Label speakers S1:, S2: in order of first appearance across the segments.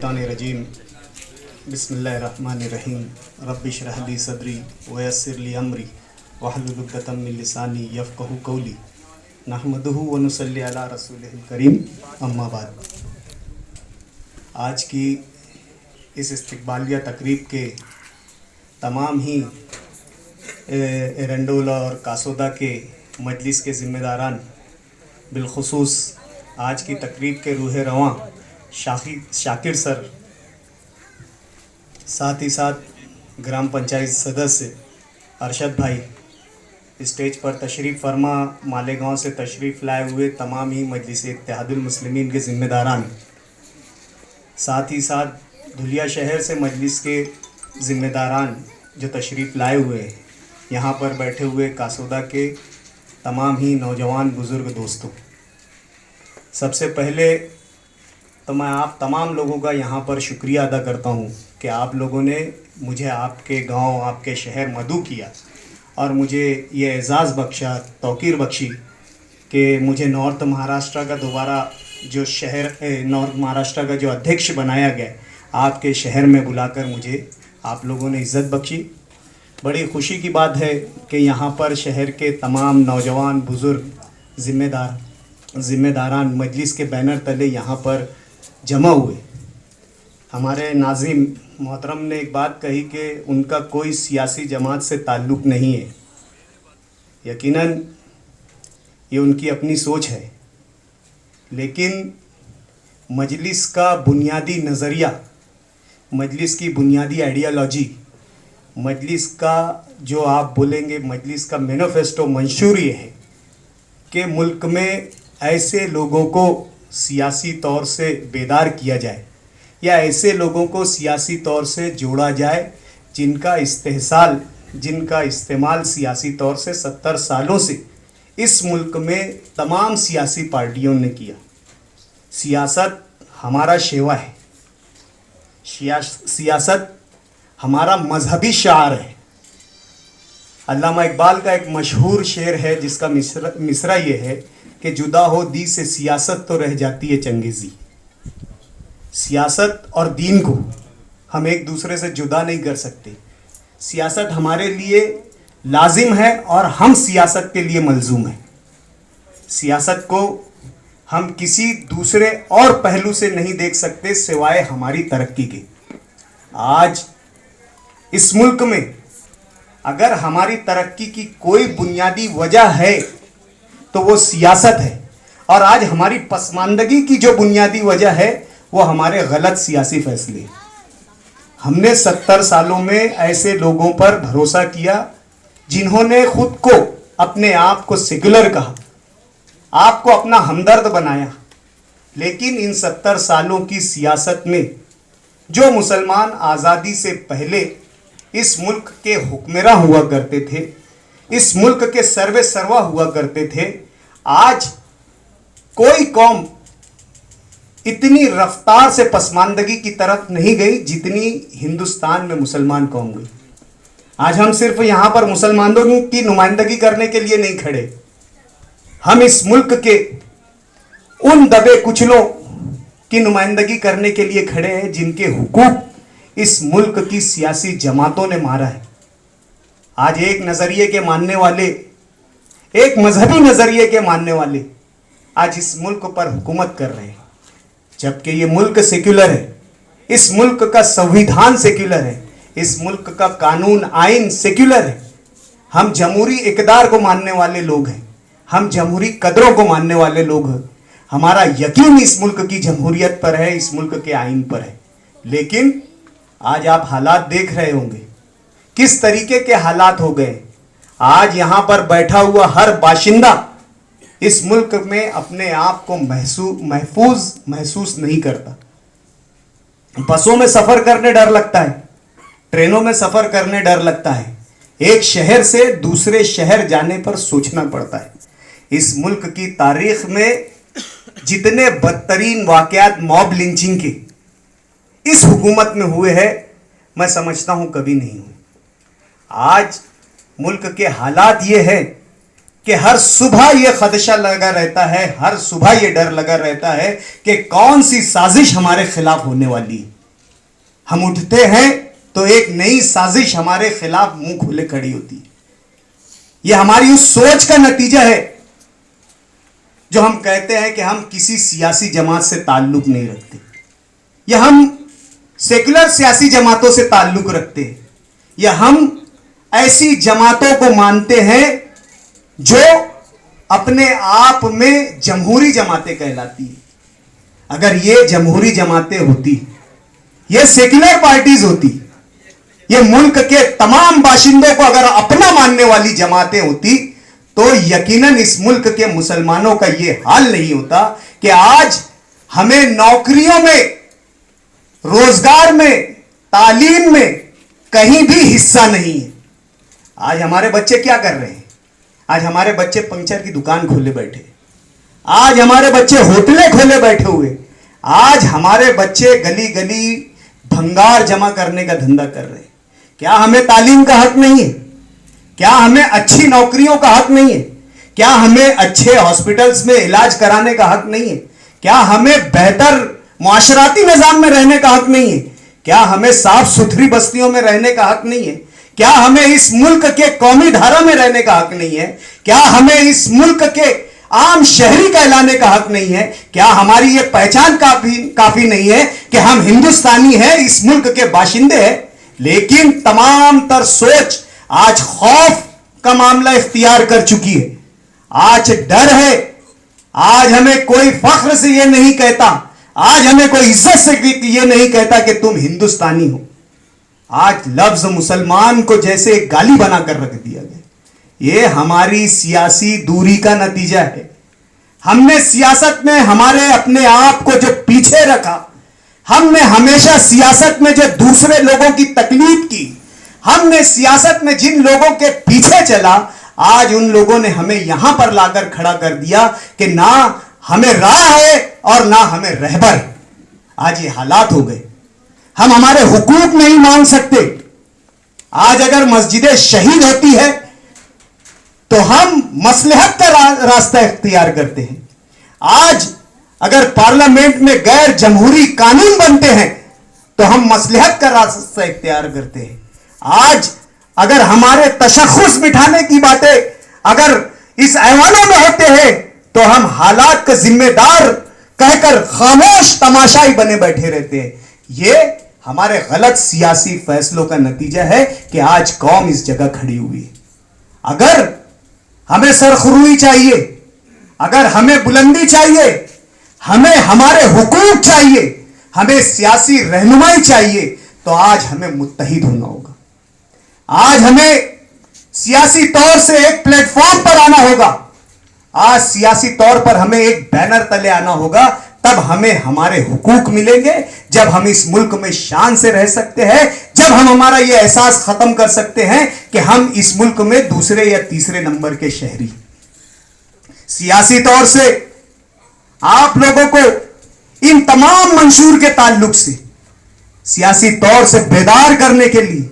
S1: रजीम बिस्मिल्लाहिर्रहमानिर्रहीम रब्बि इश्रह ली सदरी वयस्सिर ली अमरी वहलुल उक़दतम मिन लिसानी यफ़क़हू क़ौली नहमदुहु व नुसल्ली अला रसूलिहिल करीम अम्मा बाद। आज की इस इस्तक़बालिया तक़रीब के तमाम ही एरंडोला और कासोदा के मजलिस के ज़िम्मेदारान, बिलख़ुसूस आज की तक़रीब के रूह रवां शाकिर सर, साथ ही साथ ग्राम पंचायत सदस्य अरशद भाई, स्टेज पर तशरीफ़ फरमा मालेगांव से तशरीफ़ लाए हुए तमाम ही मजलिस इत्तेहादुल मुस्लिमीन के ज़िम्मेदारान, साथ ही साथ धुलिया शहर से मजलिस के ज़िम्मेदारान जो तशरीफ़ लाए हुए हैं, यहाँ पर बैठे हुए कासोदा के तमाम ही नौजवान बुज़ुर्ग दोस्तों, सबसे पहले तो मैं आप तमाम लोगों का यहाँ पर शुक्रिया अदा करता हूँ कि आप लोगों ने मुझे आपके गांव, आपके शहर मदऊ किया और मुझे ये एज़ाज़ बख्शा, तौक़ीर बख्शी कि मुझे नॉर्थ महाराष्ट्र का दोबारा जो शहर नॉर्थ महाराष्ट्र का जो अध्यक्ष बनाया गया, आपके शहर में बुलाकर मुझे आप लोगों ने इज़्ज़त बख्शी। बड़ी खुशी की बात है कि यहाँ पर शहर के तमाम नौजवान बुज़ुर्ग ज़िम्मेदारान मजलिस के बैनर तले यहाँ पर जमा हुए। हमारे नाज़िम मोहतरम ने एक बात कही कि उनका कोई सियासी जमात से ताल्लुक़ नहीं है। यकीनन ये उनकी अपनी सोच है, लेकिन मजलिस का बुनियादी नज़रिया, मजलिस की बुनियादी आइडियालॉजी, मजलिस का जो आप बोलेंगे मजलिस का मैनिफेस्टो मंशूर ये है कि मुल्क में ऐसे लोगों को सियासी तौर से बेदार किया जाए या ऐसे लोगों को सियासी तौर से जोड़ा जाए जिनका इस्तेमाल सियासी तौर से 70 सालों से इस मुल्क में तमाम सियासी पार्टियों ने किया। सियासत हमारा शेवा है, सियासत हमारा मजहबी शार है। अल्लामा इकबाल का एक मशहूर शेर है जिसका मिसरा ये है कि जुदा हो दी से सियासत तो रह जाती है चंगेज़ी। सियासत और दीन को हम एक दूसरे से जुदा नहीं कर सकते। सियासत हमारे लिए लाजिम है और हम सियासत के लिए मलजूम हैं। सियासत को हम किसी दूसरे और पहलू से नहीं देख सकते सिवाय हमारी तरक्की के। आज इस मुल्क में अगर हमारी तरक्की की कोई बुनियादी वजह है तो वो सियासत है, और आज हमारी पसमानदगी की जो बुनियादी वजह है वो हमारे गलत सियासी फैसले। हमने 70 सालों में ऐसे लोगों पर भरोसा किया जिन्होंने खुद को, अपने आप को सेक्युलर कहा, आपको अपना हमदर्द बनाया, लेकिन इन 70 सालों की सियासत में जो मुसलमान आज़ादी से पहले इस मुल्क के हुक्मरां हुआ करते थे, इस मुल्क के सर्वे सर्वा हुआ करते थे, आज कोई कौम इतनी रफ्तार से पसमानदगी की तरफ नहीं गई जितनी हिंदुस्तान में मुसलमान कौम गई। आज हम सिर्फ यहाँ पर मुसलमानों की नुमाइंदगी करने के लिए नहीं खड़े, हम इस मुल्क के उन दबे कुचलों की नुमाइंदगी करने के लिए खड़े हैं जिनके हुकूक इस मुल्क की सियासी जमातों ने मारा है। आज एक नज़रिए के मानने वाले, एक मजहबी नज़रिए के मानने वाले आज इस मुल्क पर हुकूमत कर रहे हैं, जबकि ये मुल्क सेक्युलर है। इस मुल्क का संविधान सेक्युलर है, इस मुल्क का कानून आइन सेक्युलर है। हम जमहूरी इक़दार को मानने वाले लोग हैं, हम जमहूरी कदरों को मानने वाले लोग हैं। हमारा यकीन इस मुल्क की जमहूरियत पर है, इस मुल्क के आइन पर है। लेकिन आज आप हालात देख रहे होंगे किस तरीके के हालात हो गए। आज यहाँ पर बैठा हुआ हर बाशिंदा इस मुल्क में अपने आप को महफूज महसूस नहीं करता। बसों में सफ़र करने डर लगता है, ट्रेनों में सफ़र करने डर लगता है, एक शहर से दूसरे शहर जाने पर सोचना पड़ता है। इस मुल्क की तारीख में जितने बदतरीन वाक़यात मॉब लिंचिंग के इस हुकूमत में हुए हैं, मैं समझता हूँ कभी नहीं हुए। आज मुल्क के हालात ये है کہ ہر صبح یہ خدشہ لگا رہتا ہے, ہر صبح یہ ڈر لگا رہتا ہے کہ کون سی سازش ہمارے خلاف ہونے والی ہے. ہم اٹھتے ہیں تو ایک نئی سازش ہمارے خلاف منہ کھولے کھڑی ہوتی ہے. یہ ہماری اس سوچ کا نتیجہ ہے جو ہم کہتے ہیں کہ ہم کسی سیاسی جماعت سے تعلق نہیں رکھتے, یا ہم سیکولر سیاسی جماعتوں سے تعلق رکھتے ہیں, یا ہم ایسی جماعتوں کو مانتے ہیں جو اپنے آپ میں جمہوری جماعتیں کہلاتی ہیں. اگر یہ جمہوری جماعتیں ہوتی, یہ سیکولر پارٹیز ہوتی, یہ ملک کے تمام باشندوں کو اگر اپنا ماننے والی جماعتیں ہوتی, تو یقیناً اس ملک کے مسلمانوں کا یہ حال نہیں ہوتا کہ آج ہمیں نوکریوں میں, روزگار میں, تعلیم میں کہیں بھی حصہ نہیں ہے. آج ہمارے بچے کیا کر رہے ہیں؟ آج ہمارے بچے پنکچر کی دکان کھولے بیٹھے, آج ہمارے بچے ہوٹلیں کھولے بیٹھے ہوئے, آج ہمارے بچے گلی گلی بھنگار جمع کرنے کا دھندا کر رہے ہیں. کیا ہمیں تعلیم کا حق نہیں ہے؟ کیا ہمیں اچھی نوکریوں کا حق نہیں ہے؟ کیا ہمیں اچھے ہاسپٹلز میں علاج کرانے کا حق نہیں ہے؟ کیا ہمیں بہتر معاشرتی نظام میں رہنے کا حق نہیں ہے؟ کیا ہمیں صاف ستھری بستیوں میں رہنے کا حق نہیں ہے؟ کیا ہمیں اس ملک کے قومی دھارا میں رہنے کا حق نہیں ہے؟ کیا ہمیں اس ملک کے عام شہری کہلانے کا حق نہیں ہے؟ کیا ہماری یہ پہچان کافی نہیں ہے کہ ہم ہندوستانی ہیں, اس ملک کے باشندے ہیں؟ لیکن تمام تر سوچ آج خوف کا معاملہ اختیار کر چکی ہے. آج ڈر ہے. آج ہمیں کوئی فخر سے یہ نہیں کہتا, آج ہمیں کوئی عزت سے یہ نہیں کہتا کہ تم ہندوستانی ہو. آج لفظ مسلمان کو جیسے ایک گالی بنا کر رکھ دیا گیا. یہ ہماری سیاسی دوری کا نتیجہ ہے. ہم نے سیاست میں ہمارے اپنے آپ کو جو پیچھے رکھا, ہم نے ہمیشہ سیاست میں جو دوسرے لوگوں کی تکلیف کی, ہم نے سیاست میں جن لوگوں کے پیچھے چلا, آج ان لوگوں نے ہمیں یہاں پر لا کر کھڑا کر دیا کہ نہ ہمیں راہ ہے اور نہ ہمیں رہبر. آج یہ حالات ہو گئے. ہم ہمارے حقوق نہیں مانگ سکتے. آج اگر مسجد شہید ہوتی ہے تو ہم مصلحت کا راستہ اختیار کرتے ہیں. آج اگر پارلیمنٹ میں غیر جمہوری قانون بنتے ہیں تو ہم مصلحت کا راستہ اختیار کرتے ہیں. آج اگر ہمارے تشخص مٹھانے کی باتیں اگر اس ایوانوں میں ہوتے ہیں تو ہم حالات کا ذمہ دار کہہ کر خاموش تماشائی بنے بیٹھے رہتے ہیں. یہ ہمارے غلط سیاسی فیصلوں کا نتیجہ ہے کہ آج قوم اس جگہ کھڑی ہوئی ہے. اگر ہمیں سرخروئی چاہیے, اگر ہمیں بلندی چاہیے, ہمیں ہمارے حقوق چاہیے, ہمیں سیاسی رہنمائی چاہیے, تو آج ہمیں متحد ہونا ہوگا. آج ہمیں سیاسی طور سے ایک پلیٹ فارم پر آنا ہوگا. آج سیاسی طور پر ہمیں ایک بینر تلے آنا ہوگا. تب ہمیں ہمارے حقوق ملیں گے, جب ہم اس ملک میں شان سے رہ سکتے ہیں, جب ہم ہمارا یہ احساس ختم کر سکتے ہیں کہ ہم اس ملک میں دوسرے یا تیسرے نمبر کے شہری. سیاسی طور سے آپ لوگوں کو ان تمام منشور کے تعلق سے سیاسی طور سے بیدار کرنے کے لیے,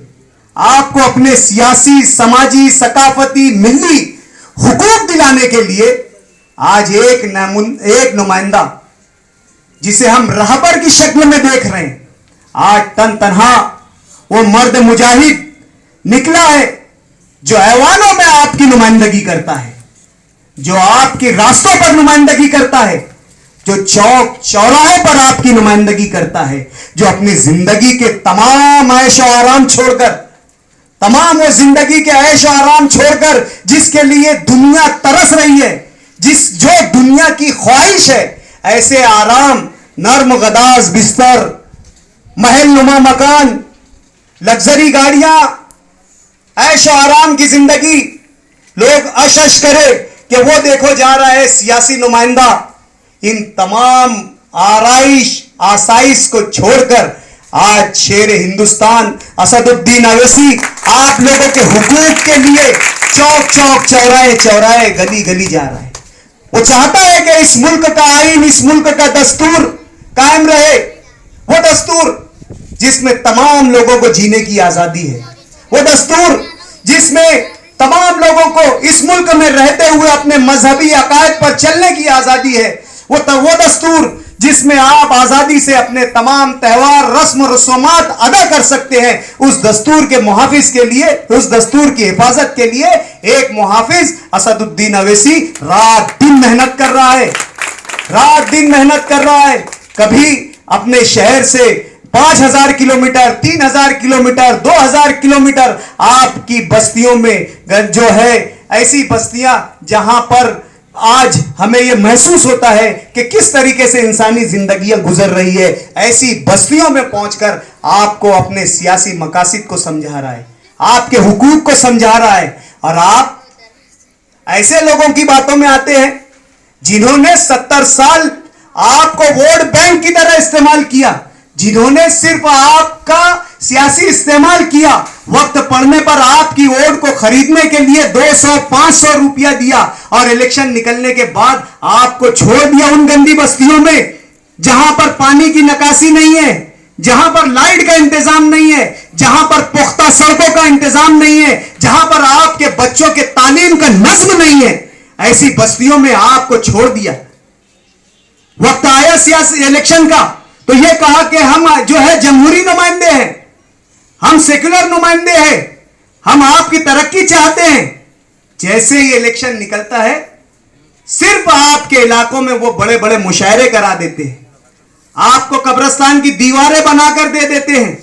S1: آپ کو اپنے سیاسی, سماجی, ثقافتی, ملی حقوق دلانے کے لیے آج ایک نمائندہ جسے ہم رہبر کی شکل میں دیکھ رہے ہیں, آج تن تنہا وہ مرد مجاہد نکلا ہے جو ایوانوں میں آپ کی نمائندگی کرتا ہے, جو آپ کے راستوں پر نمائندگی کرتا ہے, جو چوک چوراہوں پر آپ کی نمائندگی کرتا ہے, جو اپنی زندگی کے تمام عیش و آرام چھوڑ کر, تمام وہ زندگی کے عیش و آرام چھوڑ کر جس کے لیے دنیا ترس رہی ہے, جو دنیا کی خواہش ہے, ایسے آرام, نرم غداز بستر, محل نما مکان, لگژری گاڑیاں, عیش و آرام کی زندگی, لوگ اشش کرے کہ وہ دیکھو جا رہا ہے سیاسی نمائندہ, ان تمام آرائش آسائش کو چھوڑ کر آج شیر ہندوستان اسد الدین اویسی آپ لوگوں کے حقوق کے لیے چوک چوک, چوراہے چوراہے, گلی گلی جا رہا ہے. وہ چاہتا ہے کہ اس ملک کا آئین, اس ملک کا دستور قائم رہے, وہ دستور جس میں تمام لوگوں کو جینے کی آزادی ہے, وہ دستور جس میں तमाम लोगों को इस मुल्क में रहते हुए अपने मजहबी अकायद पर चलने की आजादी है। वो दस्तूर जिसमें आप आजादी से अपने तमाम त्योहार, रस्म रसूमात अदा कर सकते हैं, उस दस्तूर के मुहाफिज के लिए, उस दस्तूर की हिफाजत के लिए एक मुहाफिज असदुद्दीन अवैसी रात दिन मेहनत कर रहा है, रात दिन मेहनत कर रहा है। कभी अपने शहर से 5,000 किलोमीटर, 3,000 किलोमीटर, 2,000 किलोमीटर आपकी बस्तियों में जो है, ऐसी बस्तियां जहां पर आज हमें यह महसूस होता है कि किस तरीके से इंसानी जिंदगियां गुजर रही है, ऐसी बस्तियों में पहुंचकर आपको अपने सियासी मकासद को समझा रहा है, आपके हुकूक को समझा रहा है। और आप ऐसे लोगों की बातों में आते हैं जिन्होंने 70 साल आपको वोट बैंक की तरह इस्तेमाल किया, जिन्होंने सिर्फ आपका सियासी इस्तेमाल किया, वक्त पड़ने पर आपकी वोट को खरीदने के लिए 200-500 रुपया दिया और इलेक्शन निकलने के बाद आपको छोड़ दिया उन गंदी बस्तियों में जहां पर पानी की निकासी नहीं है, जहां पर लाइट का इंतजाम नहीं है, जहां पर पुख्ता सड़कों का इंतजाम नहीं है, जहां पर आपके बच्चों के तालीम का नज्म नहीं है, ऐसी बस्तियों में आपको छोड़ दिया। वक्त आया सियासी इलेक्शन का तो यह कहा कि हम जो है जमहूरी नुमाइंदे हैं, हम सेक्युलर नुमाइंदे हैं, हम आपकी तरक्की चाहते हैं। जैसे ही इलेक्शन निकलता है सिर्फ आपके इलाकों में वो बड़े बड़े मुशायरे करा देते हैं, आपको कब्रिस्तान की दीवारें बनाकर दे देते हैं,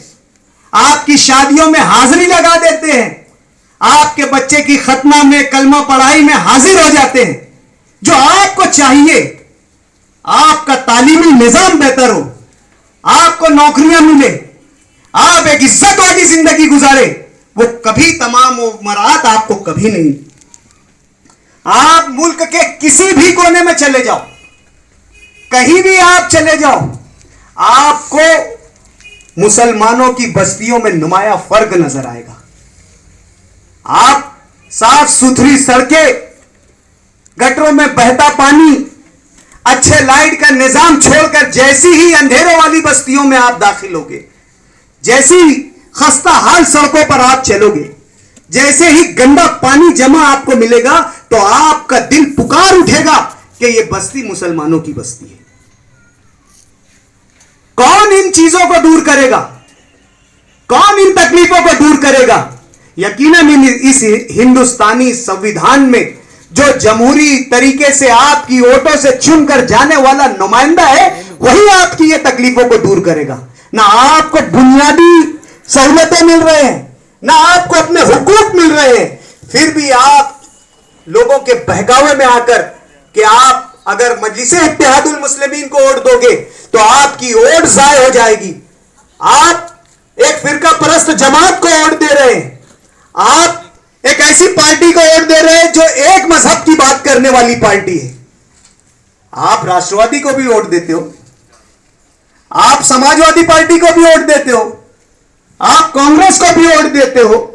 S1: आपकी शादियों में हाजिरी लगा देते हैं, आपके बच्चे की खतना में, कलमा पढ़ाई में हाजिर हो जाते हैं। जो आपको चाहिए, आपका तालीमी निजाम बेहतर हो, आपको नौकरियां मिले, आप एक इज्जत वाली जिंदगी गुजारे, वो कभी तमाम उम्रात आपको कभी नहीं। आप मुल्क के किसी भी कोने में चले जाओ, कहीं भी आप चले जाओ, आपको मुसलमानों की बस्तियों में नुमाया फर्क नजर आएगा। आप साफ सुथरी सड़कें, गटरों में बहता पानी, अच्छे लाइट का निजाम छोड़कर जैसी ही अंधेरों वाली बस्तियों में आप दाखिल होगे, जैसी खस्ता हाल सड़कों पर आप चलोगे, जैसे ही गंदा पानी जमा आपको मिलेगा तो आपका दिल पुकार उठेगा कि यह बस्ती मुसलमानों की बस्ती है। कौन इन चीजों को दूर करेगा? कौन इन तकलीफों को दूर करेगा? यकीनन इस हिंदुस्तानी संविधान में जो जमहूरी तरीके से आपकी वोटों से चुनकर जाने वाला नुमाइंदा है, वही आपकी ये तकलीफों को दूर करेगा। ना आपको बुनियादी सहूलतें मिल रहे हैं, ना आपको अपने हुकूक मिल रहे हैं, फिर भी आप लोगों के बहकावे में आकर कि आप अगर मजलिसे इत्तेहादुल मुस्लिमीन को वोट दोगे तो आपकी वोट जाय हो जाएगी, आप एक फिरका परस्त जमात को वोट दे रहे हैं, आप एक ऐसी पार्टी को वोट दे रहे हैं जो एक मजहब की बात करने वाली पार्टी है। आप राष्ट्रवादी को भी वोट देते हो, आप समाजवादी पार्टी को भी वोट देते हो, आप कांग्रेस को भी वोट देते हो,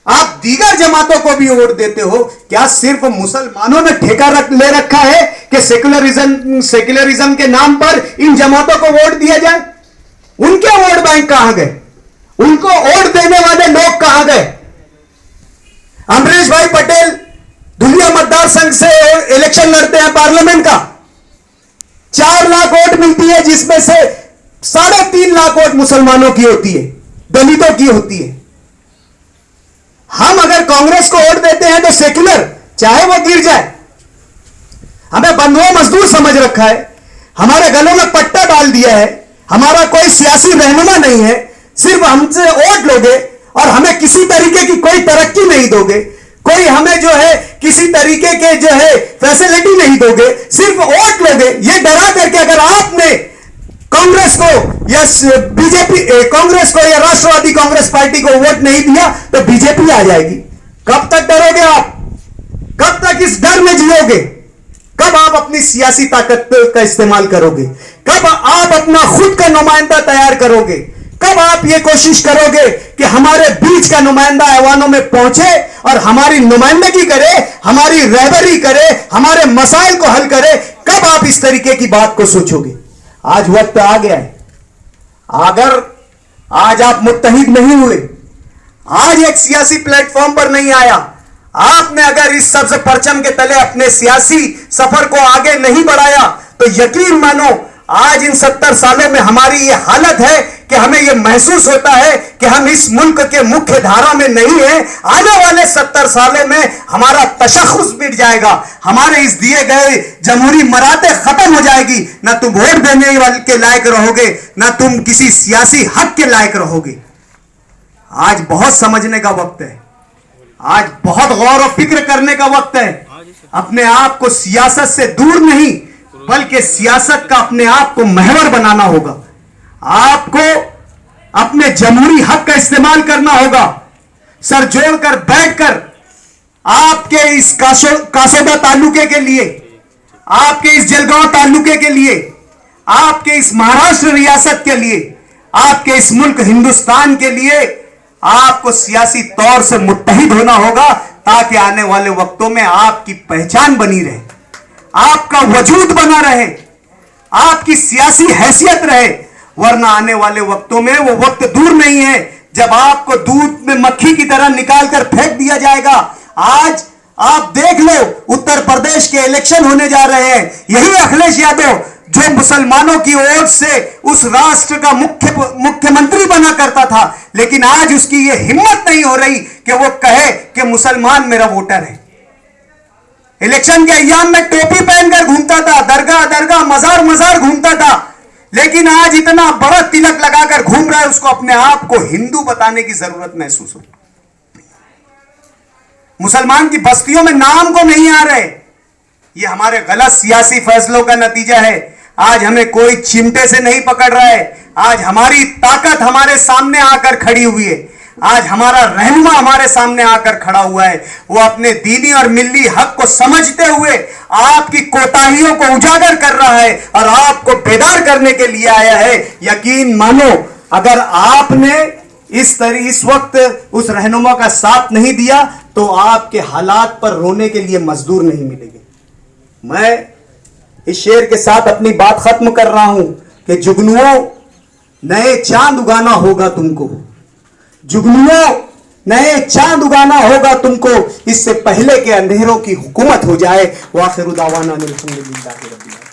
S1: आप दीगर जमातों को भी वोट देते हो। क्या सिर्फ मुसलमानों ने ठेका ले रखा है कि सेक्युलरिज्म के नाम पर इन जमातों को वोट दिया जाए? उनके वोट बैंक कहां गए? उनको वोट देने वाले लोग कहां गए? अमरीश भाई पटेल धुलिया मतदार संघ से इलेक्शन लड़ते हैं पार्लियामेंट का, 4 लाख वोट मिलती है, जिसमें से 3.5 लाख वोट मुसलमानों की होती है, दलितों की होती है। हम अगर कांग्रेस को वोट देते हैं तो सेक्युलर, चाहे वो गिर जाए, हमें बंधुआ मजदूर समझ रखा है, हमारे गलों में पट्टा डाल दिया है, हमारा कोई सियासी रहनुमा नहीं है, सिर्फ हमसे वोट लोगे और हमें किसी तरीके की कोई तरक्की नहीं दोगे, कोई हमें जो है किसी तरीके के जो है फैसिलिटी नहीं दोगे, सिर्फ वोट लोगे। ये डरा करके अगर आपने कांग्रेस को या बीजेपी, कांग्रेस को या राष्ट्रवादी कांग्रेस पार्टी को वोट नहीं दिया तो बीजेपी आ जाएगी। कब तक डरोगे आप? कब तक इस डर में जियोगे? कब आप अपनी सियासी ताकत का इस्तेमाल करोगे? कब आप अपना खुद का नुमाइंदा तैयार करोगे? कब आप ये कोशिश करोगे कि हमारे बीच का नुमाइंदा ऐवानों में पहुंचे और हमारी नुमाइंदगी करे, हमारी रहबरी करे, हमारे मसाइल को हल करे? कब आप इस तरीके की बात को सोचोगे? आज वक्त आ गया है। अगर आज आप मुत्तहिद नहीं हुए, आज एक सियासी प्लेटफॉर्म पर नहीं आया, आपने अगर इस सब्ज परचम के तले अपने सियासी सफर को आगे नहीं बढ़ाया तो यकीन मानो आज इन 70 सालों में हमारी ये हालत है कि हमें ये महसूस होता है कि हम इस मुल्क के मुख्य धारा में नहीं हैं। आने वाले 70 सालों में हमारा तशख़्ख़ुस मिट जाएगा, हमारे इस दिए गए जमहूरी मराते खत्म हो जाएगी। ना तुम वोट देने वाले के लायक रहोगे, ना तुम किसी सियासी हक के लायक रहोगे। आज बहुत समझने का वक्त है, आज बहुत गौर और फिक्र करने का वक्त है। अपने आप को सियासत से दूर नहीं बल्कि सियासत का अपने आप को महवर बनाना होगा। आपको अपने जमहूरी हक का इस्तेमाल करना होगा। सर जोड़कर बैठकर आपके इस कासोदा तालुके के लिए, आपके इस जलगांव तालुके के लिए, आपके इस महाराष्ट्र रियासत के लिए, आपके इस मुल्क हिंदुस्तान के लिए आपको सियासी तौर से मुत्तहिद होना होगा ताकि आने वाले वक्तों में आपकी पहचान बनी रहे, आपका वजूद बना रहे, आपकी सियासी हैसियत रहे। वरना आने वाले वक्तों में वो वक्त दूर नहीं है जब आपको दूध में मक्खी की तरह निकालकर फेंक दिया जाएगा। आज आप देख लो, उत्तर प्रदेश के इलेक्शन होने जा रहे हैं। यही अखिलेश यादव जो मुसलमानों की ओर से उस राष्ट्र का मुख्यमंत्री बना करता था, लेकिन आज उसकी ये हिम्मत नहीं हो रही कि वो कहे कि मुसलमान मेरा वोटर है। इलेक्शन के अय्याम में टोपी पहनकर घूमता था, दरगाह दरगाह मजार मजार घूमता था, लेकिन आज इतना बड़ा तिलक लगाकर घूम रहा है, उसको अपने आप को हिंदू बताने की जरूरत महसूस हो। मुसलमान की बस्तियों में नाम को नहीं आ रहे। ये हमारे गलत सियासी फैसलों का नतीजा है। आज हमें कोई चिमटे से नहीं पकड़ रहा है। आज हमारी ताकत हमारे सामने आकर खड़ी हुई है। आज हमारा रहनुमा हमारे सामने आकर खड़ा हुआ है। वो अपने दीनी और मिल्ली हक को समझते हुए आपकी कोताहियों को उजागर कर रहा है और आपको बेदार करने के लिए आया है। यकीन मानो, अगर आपने इस वक्त उस रहनुमा का साथ नहीं दिया तो आपके हालात पर रोने के लिए मजदूर नहीं मिलेंगे। मैं इस शेर के साथ अपनी बात खत्म कर रहा हूं कि जुगनुओं नए चांद उगाना होगा तुमको, जुगनुओं नए चांद उगाना होगा तुमको, इससे पहले के अंधेरों की हुकूमत हो जाए। वाखिर दावाना अनिल हम्दुलिल्लाहि रब्बिल आलमीन।